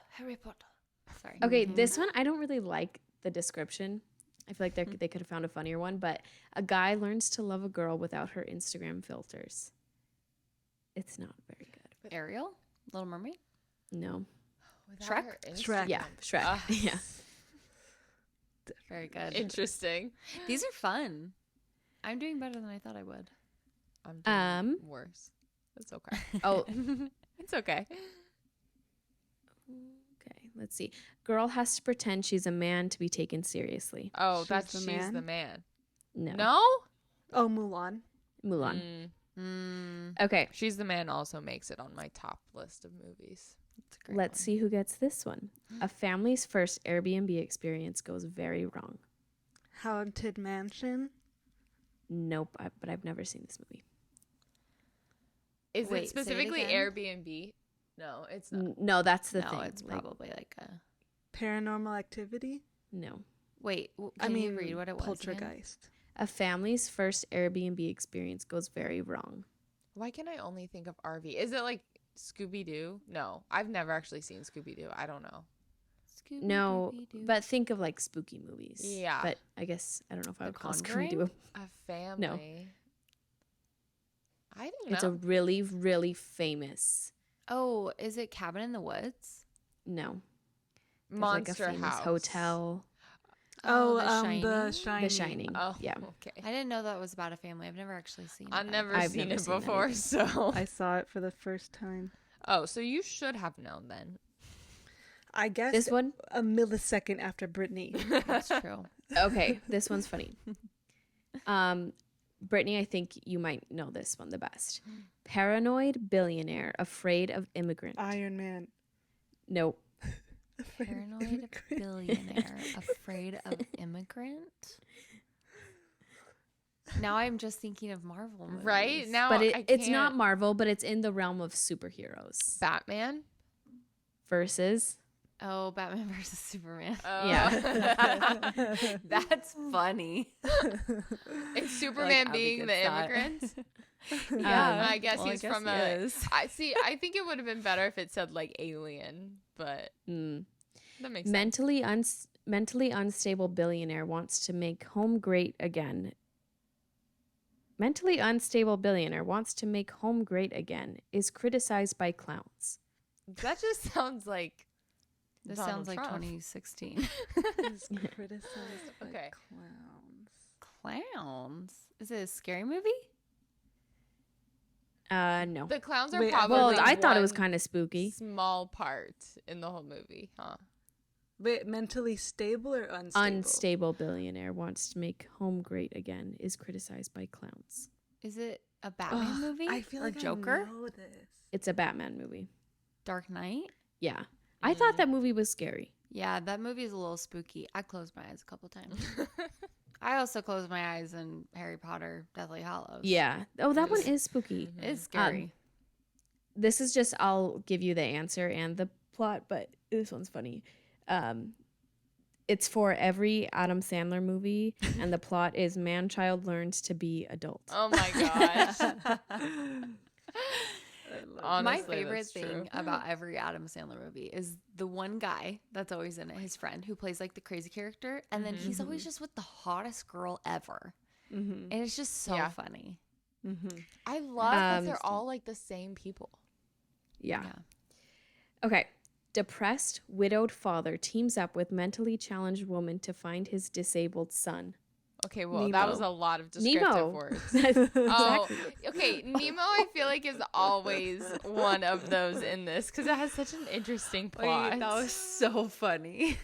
Sorry. Okay, this one I don't really like the description. I feel like they could have found a funnier one, but a guy learns to love a girl without her Instagram filters. It's not very good. Ariel, Little Mermaid. No. Without Shrek? her Shrek. Yeah, Shrek. Ah. Yeah. Very good. Interesting. These are fun. I'm doing better than I thought I would. I'm doing worse. It's okay. Oh, It's okay. okay. Let's see. Girl has to pretend she's a man to be taken seriously. Oh, She's that's the she's man? the man. No. No? Oh, Mulan. Mulan. Mm, Okay. She's the man also makes it on my top list of movies. It's a great Let's see who gets this one. A family's first Airbnb experience goes very wrong. Haunted Mansion. Nope, but I've never seen this movie. Is Wait, it say it specifically again. Airbnb? No, it's not. No, that's the No, thing. it's Like, probably like a. Paranormal Activity. no. Wait, I can mean, you read what it was? again? Poltergeist. A family's first Airbnb experience goes very wrong. Why can I only think of RV? Is it like Scooby Doo? No, I've never actually seen Scooby Doo. I don't know. No, Scooby-Dooby-Doo. but think of like spooky movies. Yeah. But I guess I don't know if I The would call Conjuring? Scooby-Doo. A family. I don't know. It's a really, really famous. Oh, is it Cabin in the Woods? No. There's Monster like a famous House. hotel. Oh, The Shining? The Shining. The Shining. Oh, Yeah. okay. I didn't know that was about a family. I've never actually seen it. I've never I've seen never it seen that before, either. so. I saw it for the first time. Oh, so you should have known then. I guess This one? a millisecond after Brittany. That's true. Okay, this one's funny. Brittany, I think you might know this one the best. Paranoid billionaire afraid of immigrant. Iron Man. Nope. Paranoid billionaire afraid of immigrant. Now I'm just thinking of Marvel movies. Right? Now But I it's not can't- Marvel, but it's in the realm of superheroes. Batman? Versus. Oh, Batman versus Superman. Oh. Yeah. That's funny. It's Superman Abby being the gets that. immigrant. Yeah, I guess he's from he a. is. I see. I think it would have been better if it said like alien, but Mm. that makes sense. Mentally unstable billionaire wants to make home great again. Mentally unstable billionaire wants to make home great again. Is criticized by clowns. That just sounds like. This Donald sounds like Trump. 2016. Is criticized by Okay. clowns. Clowns. Is it a scary movie? No. The clowns are Wait, probably. Well, I thought it was one kind of spooky. small part in the whole movie, huh? Wait, mentally stable or unstable? Unstable billionaire wants to make home great again. Is criticized by clowns. Is it a Batman Ugh, movie? I feel or like Joker? I know this. It's a Batman movie. Dark Knight? Yeah. I thought that movie was scary. Yeah, that movie is a little spooky. I closed my eyes a couple times. I also closed my eyes in Harry Potter, Deathly Hallows. Yeah. Oh, that one Yes. is spooky. It's scary. This is just, I'll give you the answer and the plot, but this one's funny. It's for every Adam Sandler movie, and the plot is man-child learns to be adult. Oh my gosh. My Honestly, favorite that's thing true. about every Adam Sandler movie is the one guy that's always in it, his friend, who plays like the crazy character, and then he's always just with the hottest girl ever. Mm-hmm. And it's just so Yeah. funny. Mm-hmm. I love that Um, they're all like the same people. Yeah. Yeah. Okay. Depressed, widowed father teams up with mentally challenged woman to find his disabled son. Okay, well, that was Nemo. a lot of descriptive Nemo. words. Exactly. Oh, okay. Nemo, I feel like is always one of those in this because it has such an interesting plot. so funny.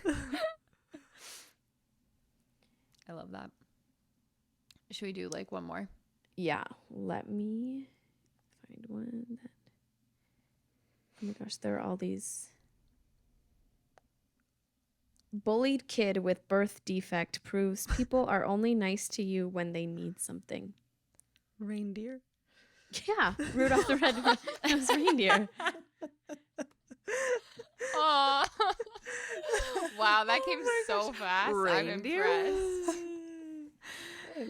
I love that. Should we do like one more? Yeah. Let me find one that. Oh my gosh, there are all these. bullied kid with birth defect proves people are only nice to you when they need something. Reindeer. Yeah, Rudolph the Red-Nosed Reindeer. Oh, wow, that came so fast. Reindeer? I'm impressed.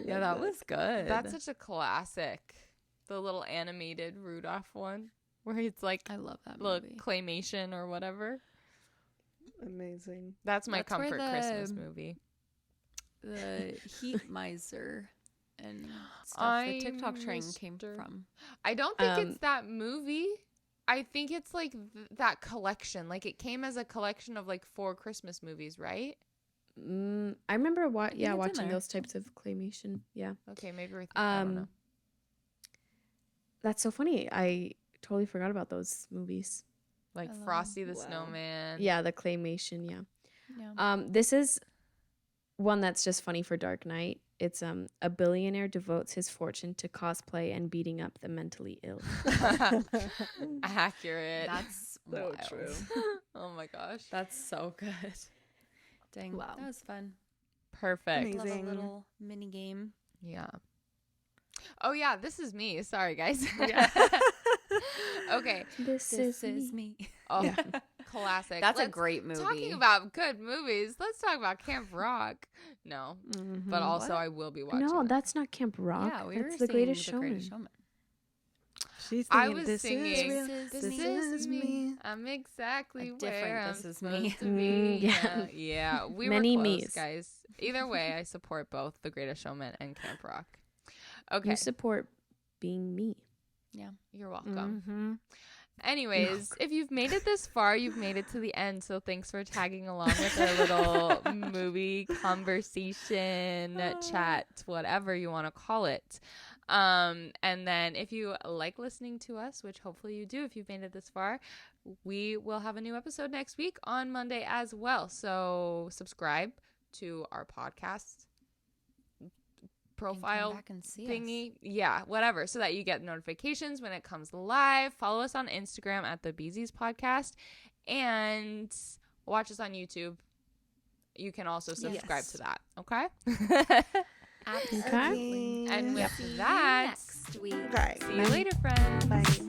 Yeah, that was good. That's such a classic. The little animated Rudolph one, where it's like I love that little movie. claymation or whatever. Amazing. That's my That's where comfort Christmas the- movie. The Heat Miser and stuff. I The TikTok train came mister- from. I don't think Um, it's that movie. I think it's like that collection. Like it came as a collection of like 4 Christmas movies, right? I remember it's in watching there. those types of claymation. Yeah. Okay, maybe we're I don't know. That's so funny. I totally forgot about those movies. Like I love Frosty the Wow. Snowman. Yeah, the claymation, yeah. Yeah. This is one that's just funny for Dark Knight. It's a billionaire devotes his fortune to cosplay and beating up the mentally ill. Accurate. That's So wild. true. Oh my gosh. That's so good. Dang, Wow. that was fun. Perfect. Love Amazing. a little mini game. Yeah. Oh yeah, this is me. Sorry guys. Yeah. Okay. This is me. me. Oh, Yeah. classic. That's a Let's- great movie. Talking about good movies, let's talk about Camp Rock. No, but also What? I will be watching. No, it. that's not Camp Rock. Yeah, we were that's the Greatest Showman. She's I singing, was "This singing, is real. This is me. I'm exactly A different where I'm This Is supposed Me. to be. Yeah. Yeah. We Many were close, me's. guys. Either way, I support both The Greatest Showman and Camp Rock. You Okay, support being me. you're welcome. Mhm. Anyways, if you've made it this far, you've made it to the end. So thanks for tagging along with our little movie conversation, chat, whatever you want to call it. And then if you like listening to us, which hopefully you do if you've made it this far, we will have a new episode next week on Monday as well. So subscribe to our podcast profile back and see thingy, yeah, whatever, so that you get notifications when it comes live. Follow us on Instagram at the Beesies Podcast and watch us on YouTube. You can also subscribe Yes. to that. Okay. Absolutely. And with See you that, next week. Okay. see you later, friends. Bye.